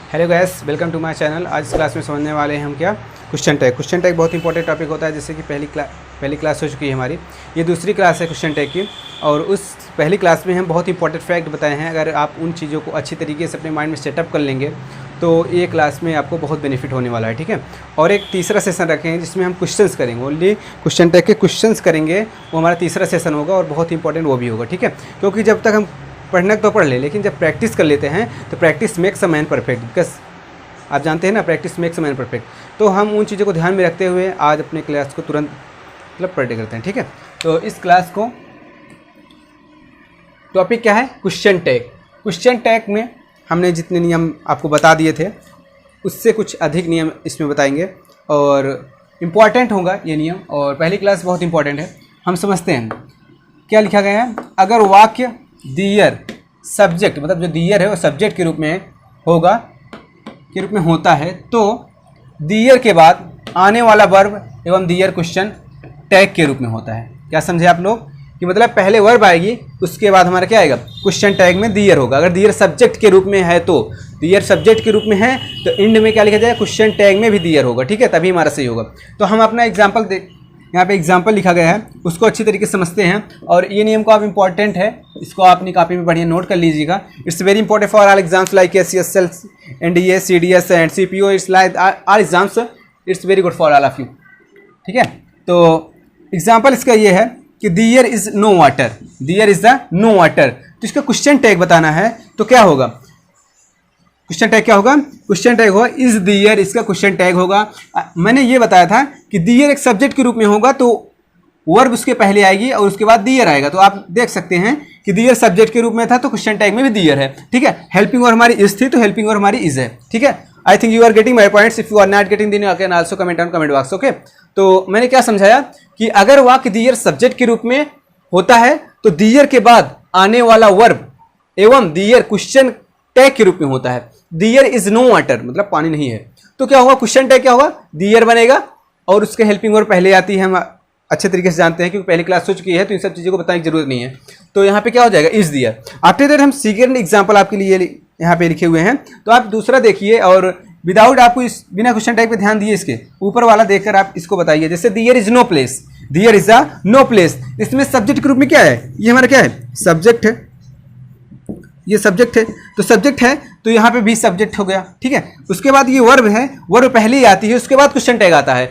Hello guys, welcome to my channel. आज इस class में समझने वाले हैं हम क्या, क्वेश्चन टैग। क्वेश्चन टैग बहुत इंपॉर्टेंट टॉपिक होता है। जैसे कि पहली क्लास हो चुकी है हमारी, ये दूसरी क्लास है क्वेश्चन टैग की। और उस पहली क्लास में हम बहुत इंपॉर्टेंट फैक्ट बताए हैं। अगर आप उन चीज़ों को अच्छी तरीके से अपने माइंड में सेटअप कर लेंगे तो ये क्लास में आपको बहुत बेनिफिट होने वाला है, ठीक है। और एक तीसरा सेशन रखें जिसमें हम क्वेश्चंस करेंगे, ओनली क्वेश्चन टैग के क्वेश्चंस करेंगे। वो हमारा तीसरा सेशन होगा और बहुत इंपॉर्टेंट वो भी होगा, ठीक है। क्योंकि जब तक हम पढ़ना तो पढ़ ले, लेकिन जब प्रैक्टिस कर लेते हैं तो practice makes a man perfect. Because आप जानते हैं ना, practice makes a man perfect. तो हम उन चीज़ों को ध्यान में रखते हुए आज अपने क्लास को तुरंत पढ़े करते हैं, ठीक है। तो इस क्लास को टॉपिक क्या है, क्वेश्चन टैग। क्वेश्चन टैग में हमने जितने नियम आपको बता दिए थे उससे कुछ अधिक नियम इसमें बताएंगे और इम्पॉर्टेंट होगा ये नियम। और पहली क्लास बहुत इंपॉर्टेंट है। हम समझते हैं क्या लिखा गया है। अगर वाक्य दियर सब्जेक्ट, मतलब जो दियर है वो सब्जेक्ट के रूप में होगा, के रूप में होता है, तो दियर के बाद आने वाला वर्ब एवं दियर क्वेश्चन टैग के रूप में होता है। क्या समझे आप लोग, कि मतलब पहले वर्ब आएगी उसके बाद हमारा क्या आएगा, क्वेश्चन टैग में दियर होगा। अगर दियर सब्जेक्ट के रूप में है तो दियर सब्जेक्ट के रूप में है तो एंड में क्या लिखा जाएगा, क्वेश्चन टैग में भी दियर होगा, ठीक है। तभी हमारा सही होगा। तो हम अपना एग्जाम्पल देख, यहाँ पे एग्जाम्पल लिखा गया है, उसको अच्छी तरीके से समझते हैं। और ये नियम को आप इंपॉर्टेंट है, इसको आप अपनी कॉपी में बढ़िया नोट कर लीजिएगा। It's very important for all exams like SCSL, NDA, CDS and CPO। It's like all exams, it's very good for all of you, ठीक है। तो एग्जाम्पल इसका ये है कि there is no water, there is the no water. तो इसका question tag बताना है तो क्या होगा, क्वेश्चन टैग क्या होगा, क्वेश्चन टैग होगा इज दियर, इसका क्वेश्चन टैग होगा। मैंने ये बताया था कि दियर एक सब्जेक्ट के रूप में होगा तो वर्ब उसके पहले आएगी और उसके बाद दियर आएगा। तो आप देख सकते हैं कि दियर सब्जेक्ट के रूप में था तो क्वेश्चन टैग में भी दियर है, ठीक है। हेल्पिंग वर्ब हमारी इज थी तो हेल्पिंग वर्ब हमारी इज है, ठीक है। I think you are getting my points. If you are not getting then you can also comment on comment box, okay. तो मैंने क्या समझाया कि अगर वाक्य दियर सब्जेक्ट के रूप में होता है तो दियर के बाद आने वाला वर्ब एवं दियर क्वेश्चन टैग के रूप में होता है। दियर इज नो वाटर मतलब पानी नहीं है, तो क्या होगा, क्वेश्चन टैग क्या होगा, दियर बनेगा और उसके हेल्पिंग वर्ब पहले आती है। हम अच्छे तरीके से जानते हैं क्योंकि पहली क्लास हो चुकी है तो इन सब चीज़ों को बताने की जरूरत नहीं है। तो यहाँ पे क्या हो जाएगा, इज दियर। आफ्टर दैट हम सेकेंड एग्जाम्पल आपके लिए यहाँ पे लिखे हुए हैं, तो आप दूसरा देखिए और विदाउट आपको इस बिना क्वेश्चन टैग पे ध्यान दिए इसके ऊपर वाला देखकर आप इसको बताइए। जैसे there is no place, there is a no place. इसमें सब्जेक्ट के रूप में क्या है, ये हमारा क्या है, सब्जेक्ट है, ये सब्जेक्ट है। तो सब्जेक्ट है तो यहाँ पे भी सब्जेक्ट हो गया, ठीक है। उसके बाद ये वर्ब है, वर्ब पहले ही आती है, उसके बाद क्वेश्चन टैग आता है।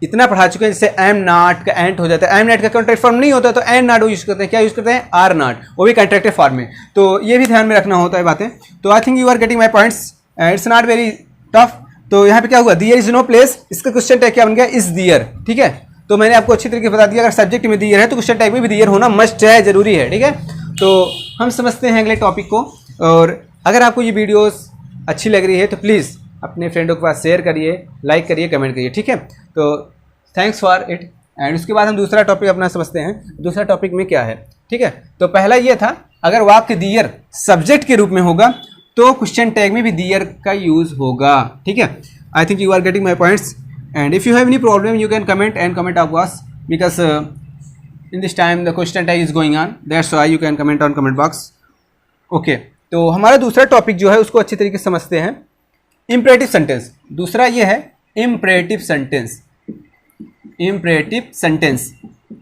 इतना पढ़ा चुके हैं। जैसे एम नॉट का एंट हो जाता है, एम नॉट का कॉन्ट्रैक्ट फॉर्म नहीं होता तो एन नॉट यूज करते हैं। क्या यूज करते हैं, आर नॉट, वो भी कॉन्ट्रैक्टेड फॉर्म में। तो ये भी ध्यान में रखना होता है बातें। तो I think you are getting my points, it's not very tough. तो यहाँ पे क्या हुआ, दियर इज नो प्लेस, इसका क्वेश्चन टैग क्या बन गया, इज दियर, ठीक है। तो मैंने आपको अच्छी तरीके से बता दिया, अगर सब्जेक्ट में दियर है तो क्वेश्चन टैग में भी दियर होना मस्ट है, जरूरी है, ठीक है। तो हम समझते हैं अगले टॉपिक को। और अगर आपको ये वीडियोस अच्छी लग रही है तो प्लीज़ अपने फ्रेंडों के पास शेयर करिए, लाइक करिए, कमेंट करिए, ठीक है। तो थैंक्स फॉर इट। एंड उसके बाद हम दूसरा टॉपिक अपना समझते हैं। दूसरा टॉपिक में क्या है, ठीक है। तो पहला ये था, अगर वाक्य दियर सब्जेक्ट के रूप में होगा तो क्वेश्चन टैग में भी दियर का यूज होगा, ठीक है। I think you are getting my points. And if you have any problem you can comment and comment of box, because in this time the question tag is going on, that's why you can comment on comment box, okay. तो हमारा दूसरा topic जो है उसको अच्छी तरीके से समझते हैं। इम्परेटिव सेंटेंस, दूसरा ये है imperative sentence. Imperative sentence,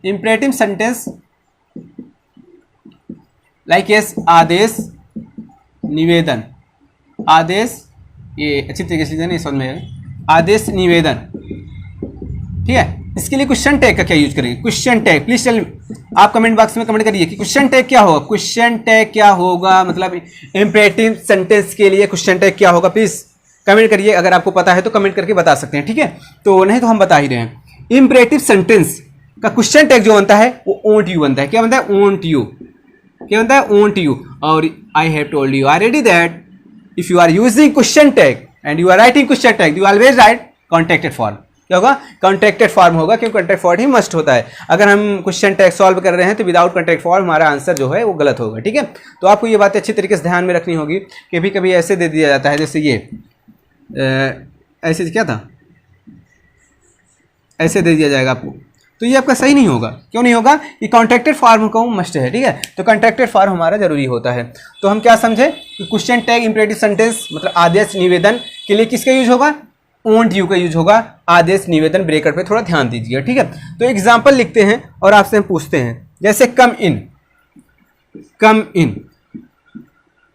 imperative sentence like yes, आदेश, निवेदन, आदेश, ये अच्छी तरीके से नहीं समझ में, आदेश, निवेदन, ठीक है। इसके लिए क्वेश्चन टैग का क्या यूज करेंगे, क्वेश्चन टैग प्लीज टेल, आप कमेंट बॉक्स में कमेंट करिए कि क्वेश्चन टैग क्या होगा, क्वेश्चन टैग क्या होगा, मतलब इंपरेटिव सेंटेंस के लिए क्वेश्चन टैग क्या होगा, प्लीज कमेंट करिए। अगर आपको पता है तो कमेंट करके बता सकते हैं, ठीक है। तो नहीं तो हम बता ही रहे हैं। इंपरेटिव सेंटेंस का क्वेश्चन टैग जो बनता है वो ओंट यू बनता है। क्या बनता है, ओंट यू, क्या बनता है, ओंट यू। और I have told you already that if you are using question tag and you are writing question tag you always write contracted form. क्या होगा, कॉन्ट्रैक्टेड फॉर्म होगा, क्योंकि कॉन्ट्रैक्ट फॉर्म ही मस्ट होता है। अगर हम question tag solve कर रहे हैं तो विदाउट कॉन्ट्रैक्ट फॉर्म हमारा आंसर जो है वो गलत होगा, ठीक है। तो आपको ये बातें अच्छी तरीके से ध्यान में रखनी होगी। कभी कभी ऐसे दे दिया जाता है, जैसे ये ऐसे क्या था, ऐसे दे दिया जाएगा आपको तो ये आपका सही नहीं होगा। क्यों नहीं होगा? कि कॉन्ट्रैक्टेड फॉर्म को मस्ट है, ठीक है, तो कॉन्ट्रैक्टेड फॉर्म हमारा जरूरी होता है। तो हम क्या समझे कि क्वेश्चन टैग इंपरेटिव सेंटेंस मतलब आदेश निवेदन के लिए किसका यूज होगा? ओंट यू का यूज होगा। आदेश निवेदन ब्रेकेट पे थोड़ा ध्यान दीजिएगा, ठीक है। तो एग्जाम्पल लिखते हैं और आपसे हम पूछते हैं, जैसे कम इन, कम इन,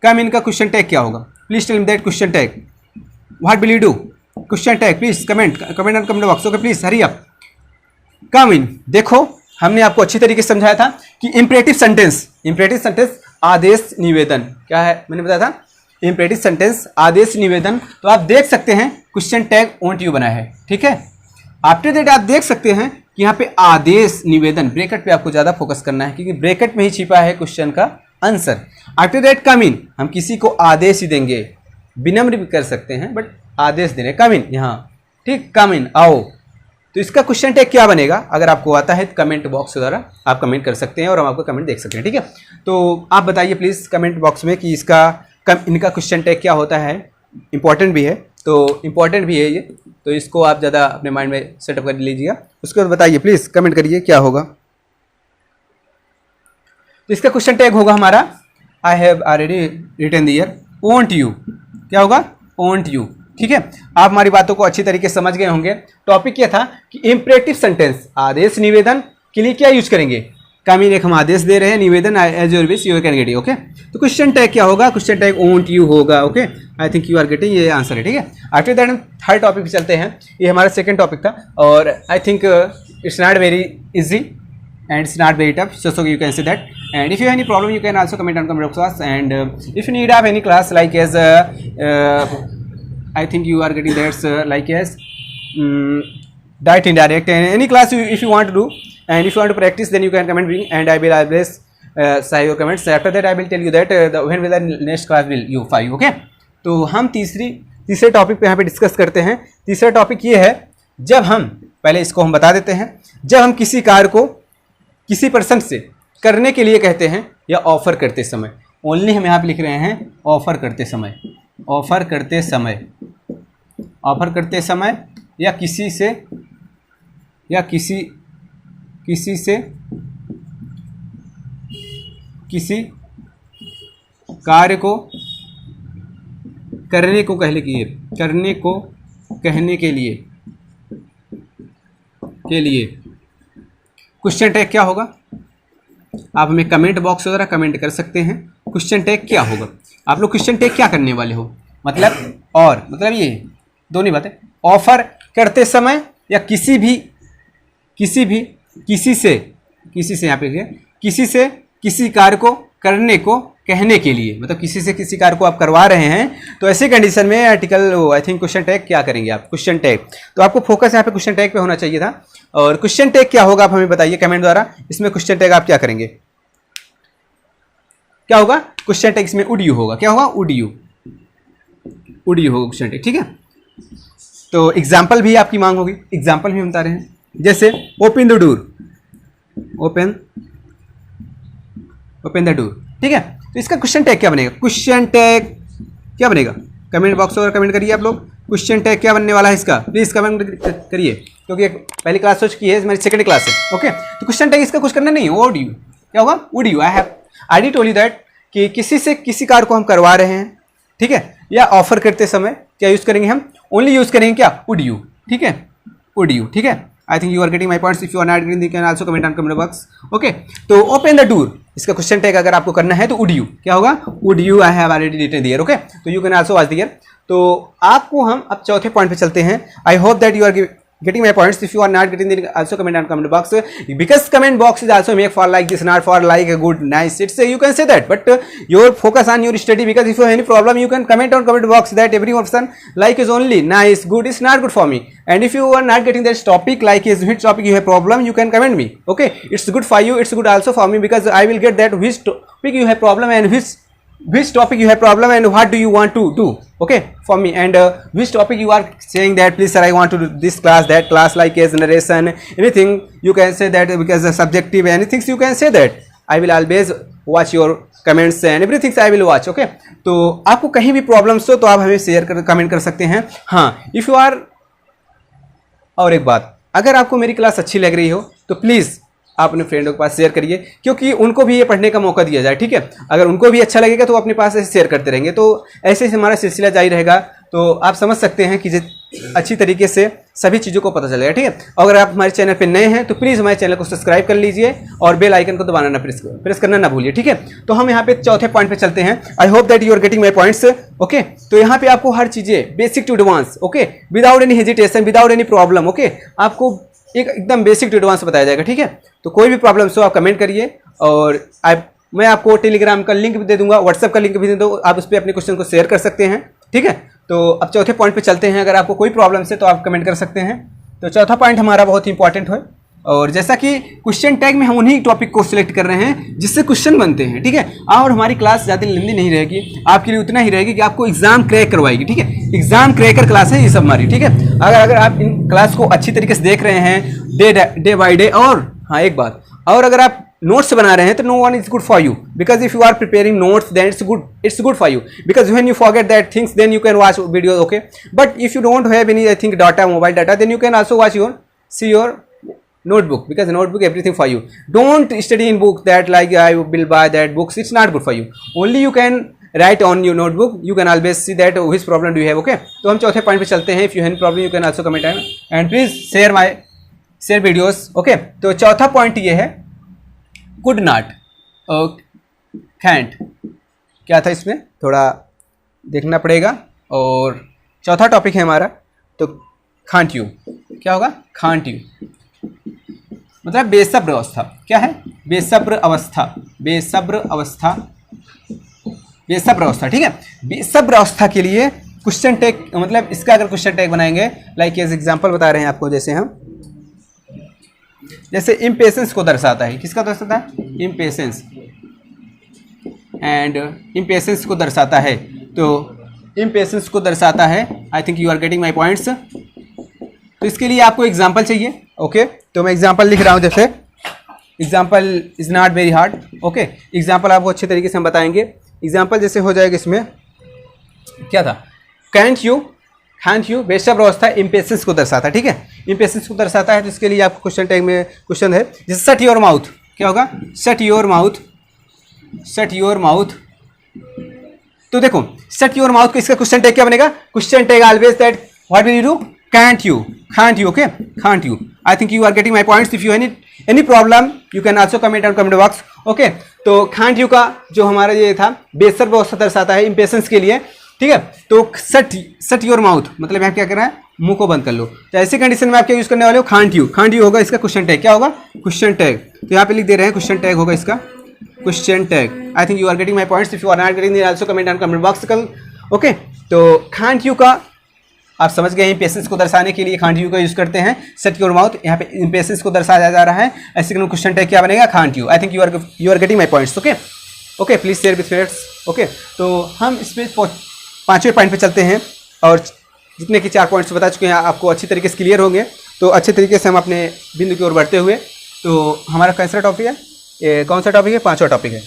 कम इन का क्वेश्चन टैग क्या होगा? Please tell me that question tag, what will you do? Question tag please comment on comment box, okay please hurry up. Come in, देखो हमने आपको अच्छी तरीके से समझाया था कि इंपरेटिव सेंटेंस, इंपरेटिव सेंटेंस आदेश निवेदन क्या है, मैंने बताया था इंपरेटिव सेंटेंस आदेश निवेदन। तो आप देख सकते हैं क्वेश्चन टैग ओंट यू बना है, ठीक है। आफ्टर दैट आप देख सकते हैं कि यहाँ पे आदेश निवेदन ब्रैकेट पे आपको ज़्यादा फोकस करना है, क्योंकि ब्रैकेट में ही छिपा है क्वेश्चन का आंसर। आफ्टर दैट कम इन, हम किसी को आदेश ही देंगे, विनम्र भी कर सकते हैं बट आदेश दे रहे, कम इन यहाँ, ठीक, कम इन आओ। तो इसका क्वेश्चन टैग क्या बनेगा? अगर आपको आता है तो कमेंट बॉक्स द्वारा आप कमेंट कर सकते हैं और हम आपको कमेंट देख सकते हैं, ठीक है। तो आप बताइए प्लीज़ कमेंट बॉक्स में कि इसका इनका क्वेश्चन टैग क्या होता है। इंपॉर्टेंट भी है, तो इंपॉर्टेंट भी है ये, तो इसको आप ज़्यादा अपने माइंड में सेटअप कर लीजिएगा। उसके बाद बताइए प्लीज़, कमेंट करिए क्या होगा। तो इसका क्वेश्चन टैग होगा हमारा, I have already written the year, won't you, क्या होगा? ओंट यू, ठीक है। आप हमारी बातों को अच्छी तरीके से समझ गए होंगे। टॉपिक क्या था कि इंपरेटिव सेंटेंस आदेश निवेदन के लिए क्या यूज करेंगे? कम इन एक हम आदेश दे रहे हैं, निवेदन as your wish you can get, okay. तो क्वेश्चन टैग क्या होगा? क्वेश्चन टैग ओंट यू होगा, okay. I think you are getting, ये आंसर है, ठीक है। आफ्टर दैट हम थर्ड टॉपिक पे चलते हैं। ये हमारा सेकंड टॉपिक था और I think it's not very easy and it's not very tough, so you can say that. And if you have any problem you can also comment on comment box, and if you need have any class like as I think you are getting that like as direct indirect and any class if you want to do, and if you want to practice then you can comment me and I will always say your comments. After that I will tell you that when will the next class will you 5, okay। तो हम तीसरे topic पे यहाँ पे discuss करते हैं। तीसरा topic ये है, जब हम पहले इसको हम बता देते हैं, जब हम किसी कार्य को किसी पर्सन से करने के लिए कहते हैं या ऑफर करते समय, ओनली हम यहाँ पे लिख रहे हैं ऑफर करते समय, ऑफर करते समय, ऑफर करते समय या किसी से किसी कार्य को करने को कहने के लिए क्वेश्चन टैग क्या होगा? आप हमें कमेंट बॉक्स वगैरह कमेंट कर सकते हैं। क्वेश्चन टैग क्या होगा? आप लोग क्वेश्चन टैग क्या करने वाले हो? मतलब और मतलब ये दोनों बातें, ऑफर करते समय या किसी से यहाँ पे किसी से किसी कार्य को करने को कहने के लिए, मतलब किसी से किसी कार्य को आप करवा रहे हैं, तो ऐसे कंडीशन में article I think question tag क्या करेंगे आप? Question tag. तो आपको फोकस यहाँ पे क्वेश्चन टैग पे होना चाहिए था। और क्वेश्चन टैग क्या होगा आप हमें बताइए कमेंट द्वारा। इसमें क्वेश्चन टैग आप क्या करेंगे? क्या होगा? क्वेश्चन टैग इसमें वुड यू होगा। क्या होगा? वुड यू होगा क्वेश्चन टैग, ठीक है। तो एग्जाम्पल भी आपकी मांग होगी, एग्जाम्पल भी हम बता रहे हैं। जैसे open the door, open the door, ठीक है। तो इसका क्वेश्चन टैग क्या बनेगा? क्वेश्चन टैग क्या बनेगा? कमेंट बॉक्स में कमेंट करिए आप लोग, क्वेश्चन टैग क्या बनने वाला है इसका, प्लीज कमेंट करिए, क्योंकि पहली क्लास हो चुकी है, मेरी सेकंड क्लास है, ओके। तो क्वेश्चन टैग इसका कुछ करना नहीं है, वुड यू, क्या होगा? Would you. I have already told you that कि किसी से किसी कार्य को हम करवा रहे हैं, ठीक है, या ऑफर करते समय क्या यूज करेंगे हम? ओनली यूज करेंगे क्या? वुड यू, ठीक है, वुड यू, ठीक है। I think you are getting my points. If you are not getting you can also comment on comment box, okay. तो ओपन द डोर, इसका क्वेश्चन टैग अगर आपको करना है तो वुड यू, क्या होगा? Would you. I have already written the year, okay. तो you can also watch the year. तो आपको हम अब चौथे पॉइंट पे चलते हैं। I hope that you are getting my points. If you are not getting, then also comment on comment box, because comment box is also make for like this, not for like a good nice, it's you can say that, but your focus on your study, because if you have any problem you can comment on comment box that every person like is only nice, good is not good for me. And if you are not getting this topic, like is which topic you have problem, you can comment me, okay. It's good for you, it's good also for me, because I will get that which topic you have problem and which topic you have problem and what do you want to do, okay, for me. And which topic you are saying that please sir I want to do this class, that class, like as narration, anything you can say that, because subjective anything you can say that. I will always watch your comments and everything I will watch, okay. तो आपको कहीं भी problems हो तो आप हमें share कर comment कर सकते हैं। हाँ, इफ़ यू आर, और एक बात, अगर आपको मेरी क्लास अच्छी लग रही हो तो प्लीज़ आप अपने फ्रेंडों के पास शेयर करिए, क्योंकि उनको भी ये पढ़ने का मौका दिया जाए। ठीक है, अगर उनको भी अच्छा लगेगा तो वो अपने पास ऐसे शेयर करते रहेंगे, तो ऐसे ही हमारा सिलसिला जारी रहेगा। तो आप समझ सकते हैं कि अच्छी तरीके से सभी चीज़ों को पता चलेगा। ठीक है, अगर आप हमारे चैनल पर नए हैं तो प्लीज़ हमारे चैनल को सब्सक्राइब कर लीजिए और बेल आइकन को दबाना ना प्रेस करना ना भूलिए। ठीक है, तो हम यहाँ पे चौथे पॉइंट पे चलते हैं। I hope that you are getting my points. Okay, तो यहाँ पे आपको हर चीज़ें basic to advance, okay, without any hesitation, without any problem, okay, आपको एकदम बेसिक टू एडवांस बताया जाएगा। ठीक है, तो कोई भी प्रॉब्लम्स हो आप कमेंट करिए, और मैं आपको टेलीग्राम का लिंक भी दे दूंगा, व्हाट्सएप का लिंक भी दे दूंगा, आप उस पर अपने क्वेश्चन को शेयर कर सकते हैं। ठीक है, तो अब चौथे पॉइंट पे चलते हैं। अगर आपको कोई प्रॉब्लम है तो आप कमेंट कर सकते हैं। तो चौथा पॉइंट हमारा बहुत ही इंपॉर्टेंट है, और जैसा कि क्वेश्चन टैग में हम उन्हीं टॉपिक को सिलेक्ट कर रहे हैं जिससे क्वेश्चन बनते हैं। ठीक है, और हमारी क्लास ज़्यादा लंबी नहीं रहेगी, आपके लिए उतना ही रहेगी कि आपको एग्जाम क्रैक करवाएगी। ठीक है, एग्जाम क्रैकर क्लास है ये सब हमारी। ठीक है, अगर आप इन क्लास को अच्छी तरीके से देख रहे हैं डे बाई डे, और हाँ एक बात और, अगर आप नोट्स बना रहे हैं तो no one is good for you, because if you are preparing notes then it's good for you, because when you forget that things then you can watch video, okay, but if you don't have any I think data, mobile data, then you can also watch see your notebook, because notebook everything for you. Don't study in book that like I will buy that books, it's not good for you. Only you can write on your notebook, you can always see that which problem do you have. Okay, तो हम चौथे point पे चलते हैं। If you have any problem you can also comment and please share videos. Okay, तो चौथा point ये है could not, can't, क्या था इसमें थोड़ा देखना पड़ेगा। और चौथा टॉपिक है हमारा तो can't you, क्या होगा can't you, मतलब बेसब्र अवस्था। क्या है? बेसब्र अवस्था, बेसब्र अवस्था, बेसब्र अवस्था। ठीक है, बेसब्र अवस्था के लिए क्वेश्चन टैग, मतलब इसका अगर क्वेश्चन टैग बनाएंगे, लाइक एज एग्जांपल बता रहे हैं आपको, जैसे इम्पेशेंस को दर्शाता है। किसका दर्शाता है? इम्पेशेंस, एंड इम्पेशेंस को दर्शाता है, तो इम्पेशेंस को दर्शाता है। I think you are getting my points. तो इसके लिए आपको एग्जाम्पल चाहिए। ओके, तो मैं एग्जाम्पल लिख रहा हूँ। जैसे example is not very hard. Okay, example आपको अच्छे तरीके से हम बताएंगे। एग्जाम्पल जैसे हो जाएगा, इसमें क्या था? कैंट यू बेसब्र अवस्था इम्पेशेंस को दर्शाता है। ठीक है, इम्पेशेंस को दर्शाता है, तो इसके लिए आपको क्वेश्चन टैग में क्वेश्चन है, जैसे शट योर माउथ। क्या होगा? Shut your mouth, shut your mouth. तो देखो शट योर माउथ का इसका क्वेश्चन टैग क्या बनेगा? Question tag always that what will you do? Can't you, okay, can't you. I think you are getting my points. If you any problem, you can also comment on comment box. Okay, तो can't you का जो हमारा ये था बेसब्र अवस्था दर्शाता है impatience के लिए। ठीक है, तो shut your mouth मतलब यहाँ क्या करना है? मुंह को बंद कर लो। तो ऐसी कंडीशन में आप क्या यूज करने वाले हो? can't you होगा इसका क्वेश्चन टैग। क्या होगा? Question tag. तो यहाँ पे लिख दे रहे हैं क्वेश्चन टैग होगा इसका, question tag. I think you are getting my points. If you are not getting then also comment on comment box. Okay, तो can't you का आप समझ गए, इम्पेशेंस को दर्शाने के लिए can't you का यूज करते हैं। शट योर माउथ, यहाँ पे इम्पेशेंस को दर्शाया जा रहा है। ऐसे क्वेश्चन टैग क्या बनेगा? can't you। I think you are getting my points. Okay, please share with friends. Okay, तो हम इसमें पांचवें पॉइंट पे चलते हैं, और जितने कि 4 पॉइंट्स बता चुके हैं आपको अच्छी तरीके से क्लियर होंगे। तो अच्छे तरीके से हम अपने बिंदु की ओर बढ़ते हुए, तो हमारा कैसा टॉपिक है? ये कौन सा टॉपिक है? 5वां टॉपिक है।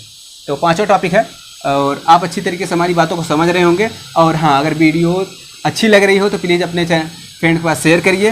तो 5वां टॉपिक है, और आप अच्छी तरीके से हमारी बातों को समझ रहे होंगे। और हाँ, अगर वीडियो अच्छी लग रही हो तो प्लीज़ अपने फ्रेंड के पास शेयर करिए,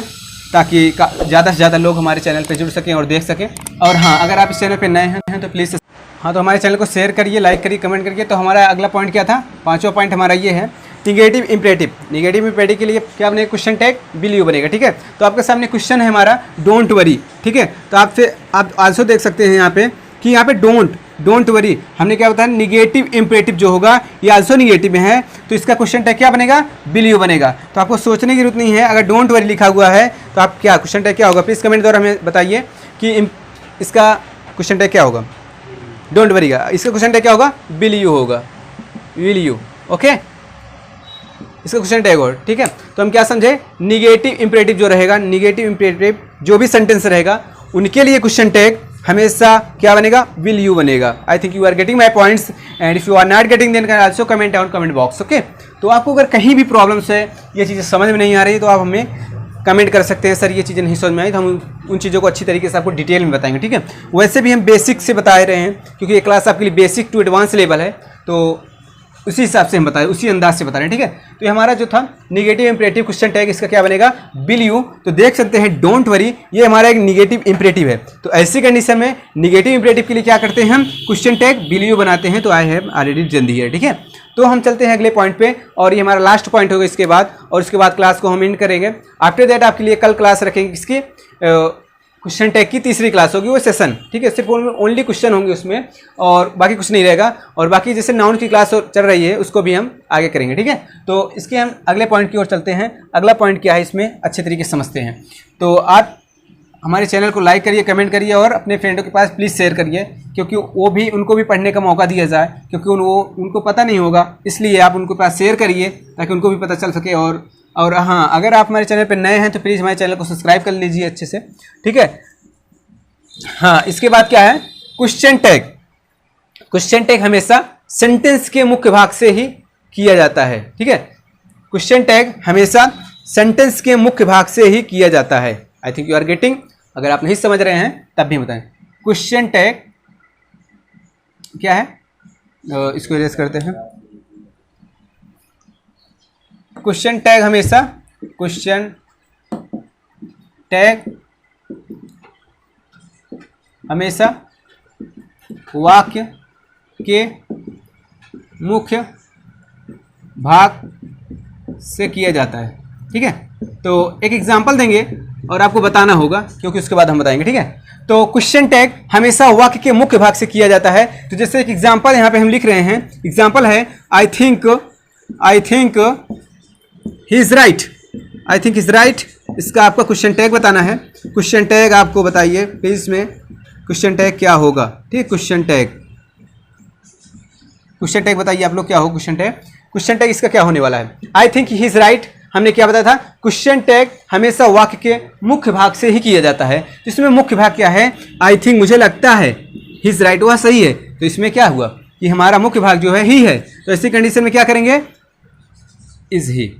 ताकि ज़्यादा से ज़्यादा लोग हमारे चैनल पे जुड़ सकें और देख सकें। और हाँ, अगर आप इस चैनल पे नए हैं तो प्लीज़ तो हमारे चैनल को शेयर करिए, लाइक करिए, कमेंट करिए। तो हमारा अगला पॉइंट क्या था? 5वां पॉइंट हमारा ये है निगेटिव इम्परेटिव। निगेटिव इम्परेटिव के लिए क्या बनेगा? क्वेश्चन टैग विल यू बनेगा। ठीक है, तो आपके सामने क्वेश्चन है हमारा डोंट वरी। ठीक है, तो आप आल्सो देख सकते हैं यहाँ पे कि यहाँ पे डोंट वरी हमने क्या बताया? निगेटिव इम्परेटिव जो होगा ये आल्सो निगेटिव में है, तो इसका क्वेश्चन टैग क्या बनेगा? विल यू बनेगा। तो आपको सोचने की जरूरत नहीं है। अगर डोंट वरी लिखा हुआ है तो आप क्या क्वेश्चन टैग क्या होगा? प्लीज़ कमेंट द्वारा हमें बताइए कि इसका क्वेश्चन टैग क्या होगा? डोंट वरी का इसका क्वेश्चन टैग क्या होगा? विल यू होगा, विल यू। ओके, इसका क्वेश्चन टैग हो। ठीक है, तो हम क्या समझे? निगेटिव इम्परेटिव जो रहेगा, निगेटिव इम्परेटिव जो भी सेंटेंस रहेगा उनके लिए क्वेश्चन टैग हमेशा क्या बनेगा? विल यू बनेगा। I think you are getting my points, and if you are not getting then can also comment on comment box. Okay, तो आपको अगर कहीं भी प्रॉब्लम्स है, ये चीज़ें समझ में नहीं आ रही, तो आप हमें कमेंट कर सकते हैं, सर ये चीज़ें नहीं समझ में आई, तो हम उन चीज़ों को अच्छी तरीके से आपको डिटेल में बताएंगे। ठीक है, वैसे भी हम बेसिक से बता रहे हैं, क्योंकि ये क्लास आपके लिए बेसिक टू एडवांस लेवल है। तो उसी हिसाब से हम बता रहे, उसी अंदाज से बता रहे हैं, ठीक है। तो ये हमारा जो था निगेटिव इंपरेटिव क्वेश्चन टैग, इसका क्या बनेगा, विल यू। तो देख सकते हैं डोंट वरी, ये हमारा एक निगेटिव इंपरेटिव है। तो ऐसी कंडीशन में निगेटिव इंपरेटिव के लिए क्या करते हैं हम, क्वेश्चन टैग विल यू बनाते हैं। तो आई हैव ऑलरेडी डन हियर, ठीक है। तो हम चलते हैं अगले पॉइंट पे, और ये हमारा लास्ट पॉइंट होगा इसके बाद, और इसके बाद क्लास को हम एंड करेंगे। आफ्टर दैट आपके लिए कल क्लास रखेंगे इसकी क्वेश्चन टैग की तीसरी क्लास होगी, वो सेशन, ठीक है। सिर्फ ओनली क्वेश्चन होंगे उसमें, और बाकी कुछ नहीं रहेगा। और बाकी जैसे नाउन की क्लास चल रही है उसको भी हम आगे करेंगे, ठीक है। तो इसके हम अगले पॉइंट की ओर चलते हैं। अगला पॉइंट क्या है इसमें अच्छे तरीके से समझते हैं। तो आप हमारे चैनल को लाइक करिए, कमेंट करिए, और अपने फ्रेंडों के पास प्लीज़ शेयर करिए, क्योंकि वो भी, उनको भी पढ़ने का मौका दिया जाए, क्योंकि उनको पता नहीं होगा, इसलिए आप उनको पास शेयर करिए ताकि उनको भी पता चल सके। और हाँ, अगर आप हमारे चैनल पर नए हैं तो प्लीज़ हमारे चैनल को सब्सक्राइब कर लीजिए अच्छे से, ठीक है। हाँ, इसके बाद क्या है, क्वेश्चन टैग। क्वेश्चन टैग हमेशा सेंटेंस के मुख्य भाग से ही किया जाता है, ठीक है। क्वेश्चन टैग हमेशा सेंटेंस के मुख्य भाग से ही किया जाता है। I think you are getting. अगर आप नहीं समझ रहे हैं तब भी बताएं। क्वेश्चन टैग क्या है, इसको इरेज करते हैं। क्वेश्चन टैग हमेशा, क्वेश्चन टैग हमेशा वाक्य के मुख्य भाग से किया जाता है, ठीक है। तो एक एग्जांपल देंगे और आपको बताना होगा, क्योंकि उसके बाद हम बताएंगे, ठीक है। तो क्वेश्चन टैग हमेशा वाक्य के मुख्य भाग से किया जाता है। तो जैसे एक एग्जांपल यहाँ पे हम लिख रहे हैं, एग्जांपल है I think he is right, I think is right. इसका आपका क्वेश्चन टैग बताना है। क्वेश्चन टैग आपको बताइए प्लीज में, क्वेश्चन टैग क्या होगा, ठीक। क्वेश्चन टैग बताइए आप लोग क्या हो क्वेश्चन टैग। क्वेश्चन टैग इसका क्या होने वाला है, I think he is right. हमने क्या बताया था, क्वेश्चन टैग हमेशा वाक्य के मुख्य भाग से ही किया जाता है। तो इसमें मुख्य भाग क्या है, आई थिंक मुझे लगता है, ही इज राइट वह सही है। तो इसमें क्या हुआ कि हमारा मुख्य भाग जो है ही है। तो ऐसी कंडीशन में क्या करेंगे, इज ही।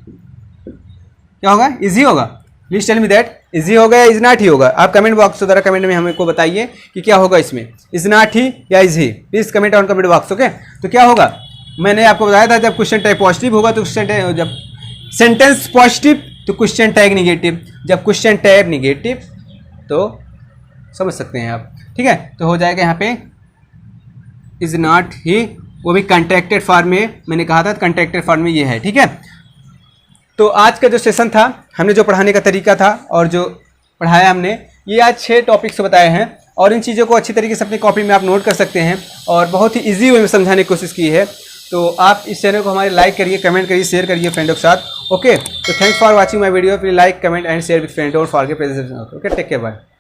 क्या होगा, इज ही होगा। Please tell me that is he होगा या इज नॉट ही होगा। आप कमेंट बॉक्स द्वारा कमेंट में हमको बताइए कि क्या होगा इसमें, इज नॉट ही या is he. Please comment on comment box, okay. तो क्या होगा, मैंने आपको बताया था जब क्वेश्चन टैग पॉजिटिव होगा तो क्वेश्चन टैग, जब सेंटेंस पॉजिटिव तो क्वेश्चन टैग निगेटिव, जब क्वेश्चन टैग निगेटिव तो समझ सकते हैं आप, ठीक है। तो हो जाएगा यहाँ पे इज नॉट ही, वो भी कंट्रैक्टेड फॉर्म में, मैंने कहा था कंट्रैक्टेड फॉर्म में ये है, ठीक है। तो आज का जो सेशन था, हमने जो पढ़ाने का तरीका था और जो पढ़ाया हमने, ये आज 6 टॉपिक्स बताए हैं। और इन चीज़ों को अच्छी तरीके से अपनी कॉपी में आप नोट कर सकते हैं, और बहुत ही ईजी वे में समझाने की कोशिश की है। तो आप इस चैनल को हमारे लाइक करिए, कमेंट करिए, शेयर करिए फ्रेंडों के साथ, ओके। तो thanks for watching my video. Please like, comment and share with friend, don't forget present, okay. Take care, bye.